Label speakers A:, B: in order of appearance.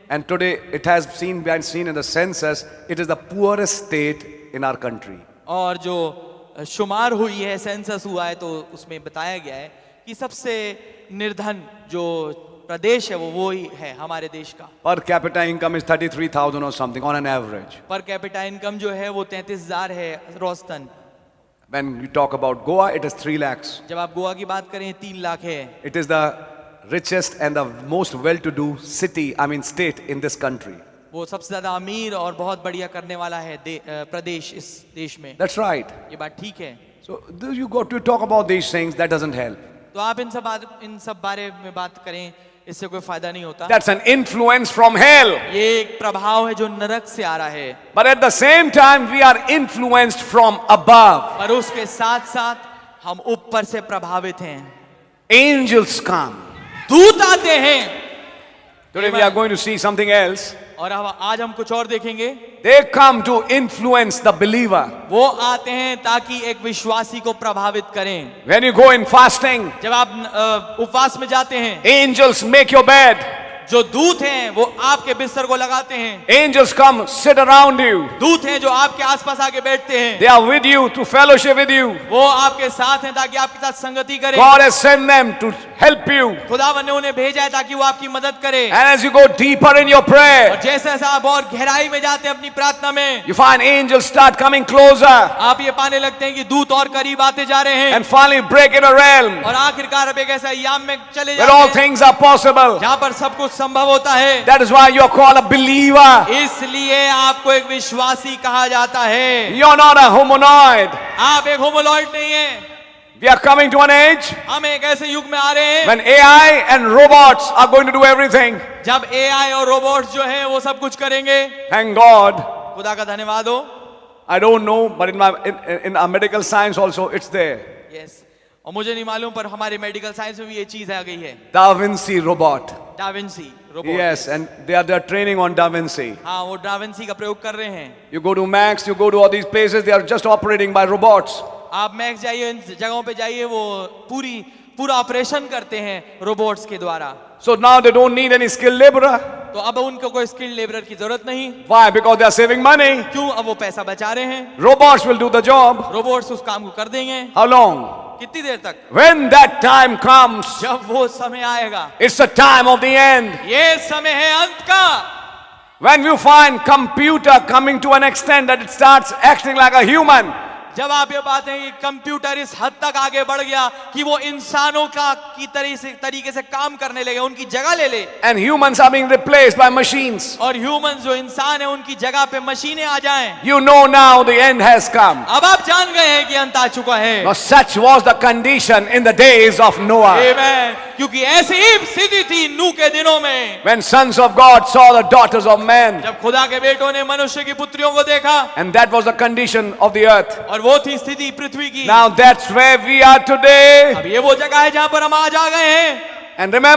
A: And today it has been seen in the census, it is the poorest state in our country.
B: और जो शुमार हुई है, census हुआ है, तो उसमें बताया गया है कि सबसे निर्धन जो प्रदेश है वो ही है हमारे देश का.
A: Per capita income is 33,000 or something on an average.
B: Per capita income जो है वो 33,000 है Roston.
A: When you talk about Goa, it is 3 lakhs.
B: जब आप गोवा की बात करें 3 लाख है.
A: It is the richest and the most well-to-do state in this country.
B: वो सबसे ज्यादा अमीर और बहुत बढ़िया करने वाला है प्रदेश इस देश में.
A: That's right.
B: ये बात ठीक है.
A: So you got to talk about these things, that doesn't help.
B: तो आप इन सब बारे में बात करें, इससे कोई फायदा नहीं होता.
A: That's an influence from hell.
B: ये एक प्रभाव है जो नरक से आ रहा है.
A: But at the same time we are influenced from above.
B: पर उसके साथ साथ हम ऊपर से प्रभावित हैं.
A: Angels come.
B: दूत आते हैं.
A: Today we are going to see something else.
B: और आज हम कुछ और देखेंगे.
A: They come to influence the believer.
B: वो आते हैं ताकि एक विश्वासी को प्रभावित करें.
A: When you go in fasting,
B: जब आप उपवास में जाते हैं,
A: angels make your bed.
B: जो दूत हैं वो आपके बिस्तर को लगाते हैं.
A: Angels come sit around you.
B: दूत हैं जो आपके आसपास आके बैठते हैं.
A: They are with you to fellowship with you.
B: वो आपके साथ हैं ताकि आपके साथ संगति करें.
A: God has sent them to help you.
B: खुदावन ने उन्हें भेजा है ताकि वो आपकी मदद करे.
A: And as you go deeper in your prayer,
B: और जैसे जैसे आप और गहराई में जाते हैं अपनी प्रार्थना में,
A: you find angels start coming closer.
B: आप ये पाने लगते हैं कि दूत और करीब आते जा रहे हैं.
A: And finally break in a realm
B: और आखिरकार अब एक ऐसा याम में चले
A: where all
B: जाते हैं
A: things are possible.
B: जहाँ पर सब कुछ संभव होता है.
A: That is why you are called a believer.
B: इसलिए आपको एक विश्वासी कहा जाता है.
A: You are not a hominoid.
B: आप एक होमोलॉइड नहीं है.
A: We are coming to an age
B: हम एक ऐसे युग में आ रहे हैं
A: when AI and robots are going to do everything.
B: जब AI और रोबोट्स जो हैं वो सब कुछ करेंगे.
A: Thank God.
B: खुदा का धन्यवाद हो.
A: I don't know, but in our medical science also it's there.
B: Yes. और मुझे नहीं मालूम पर हमारे मेडिकल साइंस में भी ये चीज आ गई है.
A: Da Vinci robot.
B: डा Vinci robot.
A: Yes, and they are training on Da Vinci.
B: हाँ, वो डा विंसी का प्रयोग कर रहे हैं.
A: You go to Max, you go to all these places, they are just operating by robots.
B: आप मैक्स जाइए, इन जगहों पे जाइए, वो पूरा ऑपरेशन करते हैं रोबोट्स के द्वारा.
A: So now they don't need any skilled laborer.
B: तो अब उनको कोई स्किल्ड लेबरर की जरूरत नहीं.
A: Why? Because they are saving money.
B: क्यों? अब वो पैसा बचा रहे हैं.
A: Robots will do the job.
B: Robots उस काम को कर देंगे.
A: How long?
B: कितनी देर तक?
A: When that time comes,
B: जब वो समय आएगा.
A: it's the time of the end.
B: ये समय है अंत का.
A: When you find computer coming to an extent that it starts acting like a human.
B: जब आप ये बात है कि कंप्यूटर इस हद तक आगे बढ़ गया कि वो इंसानों का की तरीके से काम करने लगे, उनकी जगह ले ले.
A: And humans are being replaced by machines.
B: और ह्यूमंस जो इंसान है उनकी जगह पे मशीनें आ जाएं.
A: You know now the end has come.
B: अब आप जान गए हैं कि अंत आ चुका है.
A: Now such was the condition in the days of Noah.
B: Amen. क्योंकि ऐसी ही स्थिति थी नूह के दिनों में.
A: When sons of God saw the daughters of men.
B: जब खुदा के बेटों ने मनुष्य की पुत्रियों को देखा.
A: And that was the condition of the earth.
B: और वो थी स्थिति पृथ्वी की.
A: Now that's where we are today.
B: अब ये वो जगह है जहां पर हम आज आ गए हैं.
A: And remember